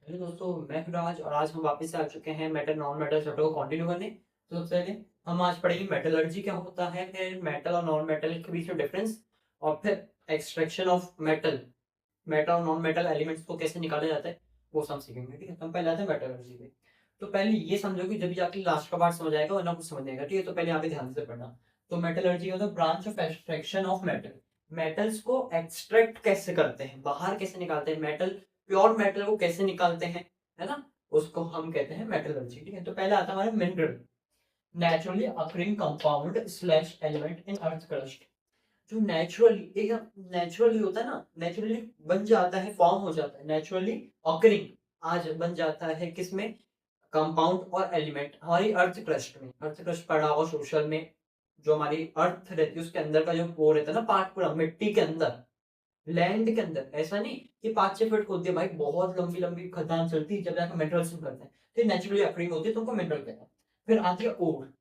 Hello दोस्तों, मैं हूं राज और आज हम वापस से आ चुके हैं मेटल नॉन मेटल चैप्टर को कंटिन्यू करने। तो सबसे पहले हम आज पढ़ेंगे मेटलर्जी क्या होता है, फिर मेटल और नॉन मेटल के बीच में डिफरेंस, और फिर एक्सट्रैक्शन ऑफ मेटल, मेटल और नॉन मेटल एलिमेंट्स को कैसे निकाला जाता है वो सब सीखेंगे। ठीक है, तो हम पहले आते हैं मेटलर्जी पे। तो पहले ये समझो कि जब जाके लास्ट का पार्ट समझ आएगा वरना कुछ समझ नहीं आएगा। ठीक है, तो पहले यहाँ पे ध्यान से पढ़ना। तो मेटलर्जी होता है branch of extraction of metal. Metals को एक्सट्रैक्ट कैसे करते हैं, बाहर कैसे निकालते हैं, मेटल प्योर मेटल को कैसे निकालते हैं, है ना, उसको हम कहते हैं मेटलर्जी। ठीक है, तो पहले आता है हमारा mineral, naturally occurring compound slash element in earth crust. जो नेचुरली एकदम नेचुरली होता है ना, नेचुरली बन जाता है, फॉर्म हो जाता है, नेचुरली ऑकरिंग आज बन जाता है किसमें, कंपाउंड और एलिमेंट हमारी अर्थ क्रस्ट में। अर्थ क्रस्ट पढ़ा होगा सोशल में, जो हमारी अर्थ रहती है उसके अंदर का जो वो रहता है ना पार्ट, पूरा मिट्टी के अंदर, लैंड के अंदर। ऐसा नहीं कि 5-6 फीट खोदते भाई, बहुत लंबी लंबी खदान चलती है, जब जाकर मिनरल्स निकलते हैं, फिर नेचुरली अकरिंग होती है, तो उनको मिनरल कहते हैं। फिर आती है ओर,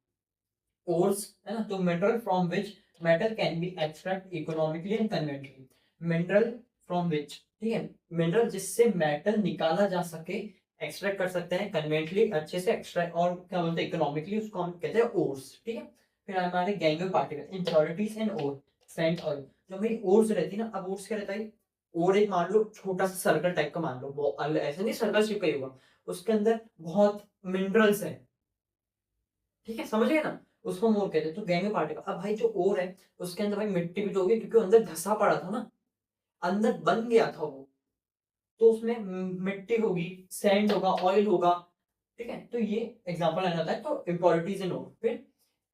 ओर्स, है ना, तो mineral from which metal can be extract economically and conveniently. Mineral from which, ठीक है, मिनरल जिससे मेटल निकाला जा सके, एक्सट्रैक्ट कर सकते हैं कन्वेंटली अच्छे से एक्सट्रैक्ट, और क्या बोलते हैं इकोनॉमिकली, उसको हम कहते हैं ओर्स। ठीक है, फिर हमारे gang particle impurities and ore, sent oil. जो हमारी ओर्स रहती है ना, अब ओर्स क्या रहता है, और एक मान लो छोटा सा सर्कल टाइप का मान लो, वो ऐसे नहीं सर्कल शेप का ही होगा, उसके अंदर बहुत मिनरल्स है। ठीक है, समझ गए ना, उसको हम ओर कहते हैं। तो गैंग पार्टिकल, अब भाई जो ओर है उसके अंदर भाई मिट्टी भी तो होगी, क्योंकि वो अंदर धंसा पड़ा था ना, अंदर बन गया था वो, तो उसमें मिट्टी होगी, सैंड होगा, ऑयल होगा। ठीक है, तो ये एग्जांपल आ जाता है। तो इम्प्योरिटीज इन ओर, फिर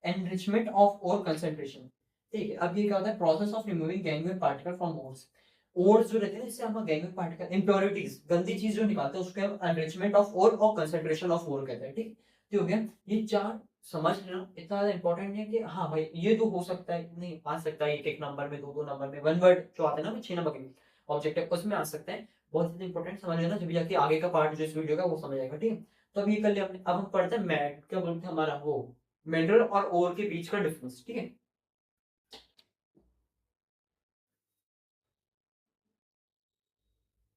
एनरिचमेंट ऑफ ओर कंसेंट्रेशन। ठीक है, अब ये क्या होता है, process of removing gangue particle from ores. Ores जो रहते हैं इससे हम गैंग पार्टिकल इम्प्योरिटीज, गंदी चीज जो निकालते हैं उसको हम एनरिचमेंट ऑफ ओर और कंसेंट्रेशन ऑफ ओर कहते हैं। ठीक, तो हो गया ये चार। समझ लेना, इतना ज्यादा इंपॉर्टेंट नहीं है कि हाँ भाई ये तो हो सकता है, नहीं आ सकता है, एक एक नंबर में, दो दो नंबर में, वन वर्ड जो आते हैं ना 6 नंबर के ऑब्जेक्टिव उसमें आ सकते हैं। बहुत ज्यादा इंपॉर्टेंट समझ लेना, जब जाके आगे का पार्ट जो इस वीडियो का वो समझ आएगा। ठीक है, तो अब ये कर लिया हमने। अब हम पढ़ते हैं मैट, क्या बोलते हैं हमारा वो, मिनरल और ओर के बीच का डिफरेंस। ठीक है,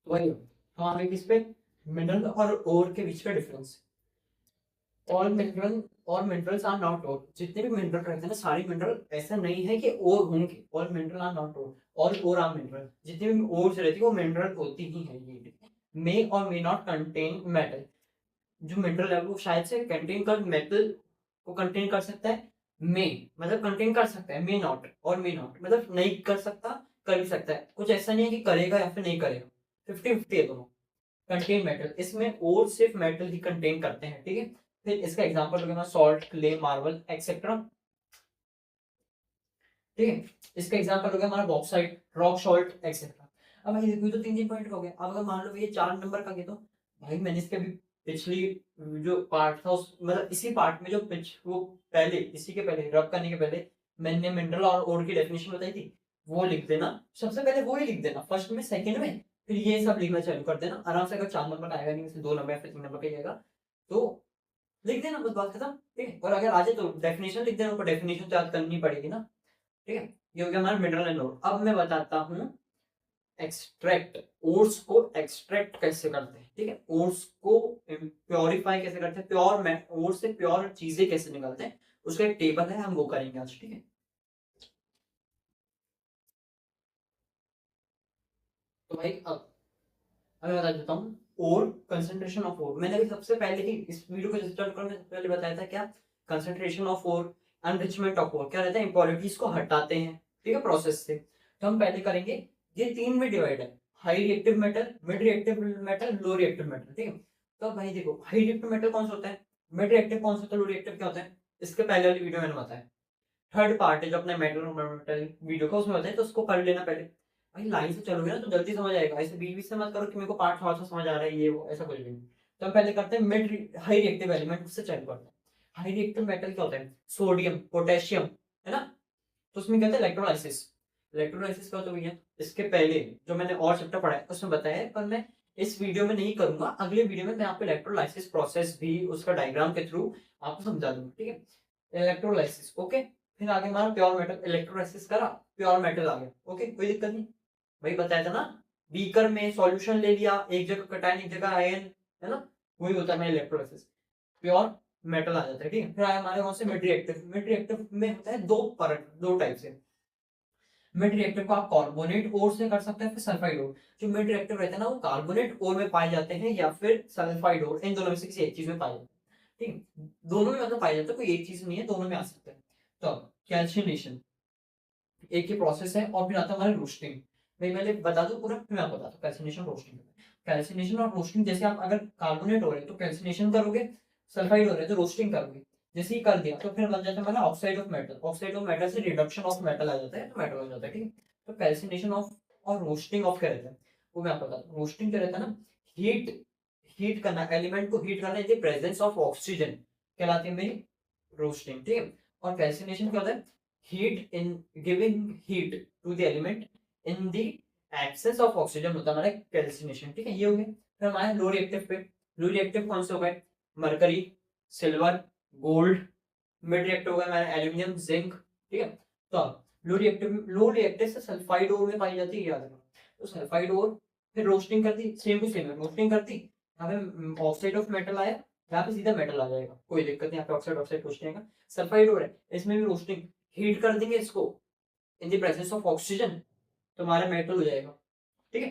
तो वही हम आगे किस पे, मिनरल और ओर के बीच का डिफरेंस। ऑल मिनरल और मिनरल्स आर नॉट ओर। जितने भी मिनरल रहते हैं ना, सारे मिनरल ऐसा नहीं है कि ओर होंगे, all mineral are not ore, all ore are mineral. जितने भी ओर्स रहती है वो मिनरल होती ही है। ये मे और मे नॉट कंटेन मेटल। जो मिनरल है वो शायद से कंटेन कर मेटल को कंटेन कर सकता है, मे मतलब कंटेन कर सकता है, मे नॉट, और मे नॉट मतलब नहीं कर सकता, कर भी सकता है। कुछ ऐसा नहीं है कि करेगा या फिर नहीं करेगा, 50-50 है दोनों। कंटेन मेटल, इसमें और सिर्फ मेटल ही कंटेन करते हैं। ठीक है, फिर इसका एग्जांपल हो गया सॉल्ट, क्ले, मार्बल एक्सेट्रा। ठीक है, इसका एग्जांपल हो गया हमारा बॉक्साइट, रॉक सॉल्ट एक्सेट्रा। अब भाई देखो ये तो 3 3 पॉइंट हो गए। अब अगर मान लो ये 4 नंबर का गया, तो भाई मैंने इसके अभी पिछली जो पार्ट था उस मतलब इसी पार्ट में जो वो पहले इसी के पहले रब करने के पहले मैंने मिनरल और ओर की डेफिनेशन बताई थी, वो लिख देना। सबसे पहले वो ही लिख देना फर्स्ट में, सेकंड में फिर ये सब लिखना चालू कर देना आराम से। अगर 4 नंबर का आएगा नहीं, वैसे 2 नंबर या फिर 3 नंबर का ही आएगा, तो लिख देना, बस बात खत्म। ठीक है, और अगर आ जाए तो डेफिनेशन लिख देना ऊपर, डेफिनेशन तो याद करनी पड़ेगी ना। ठीक है, ये हो गया हमारा मिनरल एंड ओर। अब मैं बताता हूँ एक्सट्रैक्ट, ओर्स को एक्सट्रैक्ट कैसे करते हैं। ठीक है, ओर्स को प्योरीफाई कैसे करते हैं, प्योर ओर्स से प्योर चीजें कैसे निकालते हैं, उसका एक टेबल है, हम वो करेंगे आज। ठीक है, तो भाई अब मैं बता देता हूँ ओर, कंसंट्रेशन ऑफ ओर। मैंने अभी सबसे पहले ही इस वीडियो को स्टार्ट करने से पहले बताया था क्या, concentration of ore, enrichment of ore क्या रहता है, इंप्योरिटीज को हटाते हैं। ठीक है, प्रोसेस से। तो हम पहले करेंगे, ये 3 में डिवाइड है, high reactive metal, mid reactive metal, low reactive metal. ठीक है, तो भाई देखो हाई रिएक्टिव मेटल कौन सा होता है, मिड रिएक्टिव कौन सा होता है, लो रिएक्टिव क्या होता है, इसके पहले वाली वीडियो मैंने बताया। थर्ड पार्ट है जो अपने मेटल मेटल वीडियो का, उसमें बताया, तो उसको कर लेना पहले। भाई लाइन से चलोगे ना तो जल्दी समझ आएगा, ऐसे बीच बीच से मत करो कि मेरे को पार्ट थोड़ा सा समझ आ रहा है ये वो, ऐसा कुछ भी नहीं। तो हम पहले करते हैं मिड हाई रिएक्टिव एलिमेंट, उससे चालू करते हैं। हाई रिएक्टिव मेटल क्या होता है, सोडियम, पोटेशियम, है ना, तो उसमें कहते हैं इलेक्ट्रोलाइसिस। इलेक्ट्रोलाइसिस क्या होता है भैया, इसके पहले जो मैंने और चैप्टर पढ़ा है उसमें बताया है, पर मैं इस वीडियो में नहीं करूंगा, अगले वीडियो में मैं आपको इलेक्ट्रोलाइसिस प्रोसेस भी उसका डायग्राम के थ्रू आपको समझा दूंगा। ठीक है, इलेक्ट्रोलाइसिस ओके। फिर आगे हमारा प्योर मेटल, इलेक्ट्रोलाइसिस करा, प्योर मेटल आ गया, ओके कोई दिक्कत नहीं। भाई बताया था ना, बीकर में सॉल्यूशन ले लिया, एक जगह कटायन एक जगह आयन, है ना, वही होता है मेरा इलेक्ट्रोलाइसिस, प्योर मेटल आ जाता है, ठीक है। फिर आया हमारे कौन से, मिड रिएक्टिव। मिड रिएक्टिव में होता है दो टाइप से। मिड रिएक्टिव को आप कार्बोनेट ओर से कर सकते हैं, फिर सल्फाइड ओर। जो मिड रिएक्टिव रहते हैं ना, वो कार्बोनेट ओर में पाए जाते हैं या फिर सल्फाइड ओर, इन दोनों में से किसी एक चीज में पाए जाते हैं, ठीक है। दोनों में मतलब पाए जाते हैं, कोई एक चीज नहीं है, दोनों में आ सकते हैं। तो कैल्सिनेशन एक ही प्रोसेस है, और फिर आता है हमारा रोस्टिंग। भाई मैंने बता दूं पूरा, फिर मैं आपको बताता हूँ कैल्सिनेशन रोस्टिंग। कैल्सिनेशन और रोस्टिंग, जैसे आप अगर कार्बोनेट हो रहे हैं तो कैल्सिनेशन करोगे, सल्फाइड हो रहे हैं तो रोस्टिंग करोगे। जैसे ही कर दिया तो फिर बन जाता है हमारा oxide of metal. Oxide of metal से रिडक्शन ऑफ मेटल आ जाता है, तो मेटल हो जाता है, ठीक है। तो कैल्सिनेशन ऑफ और रोस्टिंग ऑफ क्या रहता है, वो मैं आपको बताता हूँ। रोस्टिंग क्या रहता है ना, हीट हीट करना, एलिमेंट को हीट करना in the presence of oxygen, कहलाती है मेरी रोस्टिंग, ठीक है। और कैल्सिनेशन क्या होता है, heat in giving heat to the element in the absence of oxygen होता है हमारा कैल्सिनेशन, ठीक है। ये हो गया। फिर हमारे लो रिएक्टिव पे, लो रिएक्टिव कौन से हो गए, mercury, silver, gold. Mid reactive हो गया हमारा एल्यूमिनियम, जिंक, ठीक है। तो लो रिएक्टिव से सल्फाइड ओर में पाई जाती है, याद रखो। तो सल्फाइड ओर, फिर रोस्टिंग कर दी, सेम टू सेम रोस्टिंग कर दी, यहाँ पे ऑक्साइड ऑफ मेटल आया, यहाँ पे सीधा मेटल आ जाएगा, कोई दिक्कत नहीं, यहाँ पे ऑक्साइड ऑक्साइड कुछ नहीं आएगा। सल्फाइड ओर है, इसमें भी रोस्टिंग, हीट कर देंगे इसको in the presence of oxygen, तो हमारा मेटल हो जाएगा, ठीक है।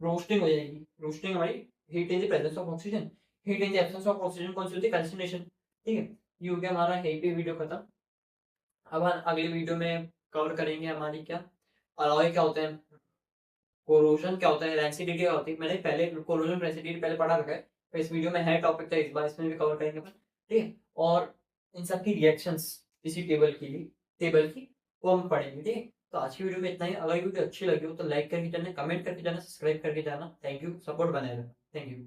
रोस्टिंग हो जाएगी, रोस्टिंग हमारी heat in the presence of oxygen, heat in the absence of oxygen कौन सी होती है, कैल्सिनेशन, ठीक है। ये हो गया हमारा यही वीडियो खत्म। अब हम अगले वीडियो में कवर करेंगे हमारी क्या, अलॉय क्या होते हैं, कोरोजन क्या होता है, रेंसिडिटी क्या होती है। मैंने पहले कोरोजन रेंसिडिटी पहले पढ़ा रखा है, तो इस वीडियो में है टॉपिक, तो इस बार इसमें भी कवर करेंगे अपन, ठीक है। और इन सब की रिएक्शंस इसी टेबल की वो हम पढ़ेंगे, ठीक है। तो आज की वीडियो में इतना ही। अगर वीडियो अच्छी लगी हो तो लाइक करके जाना, कमेंट करके जाना, सब्सक्राइब करके जाना। थैंक यू, सपोर्ट बनाए रखना, थैंक यू।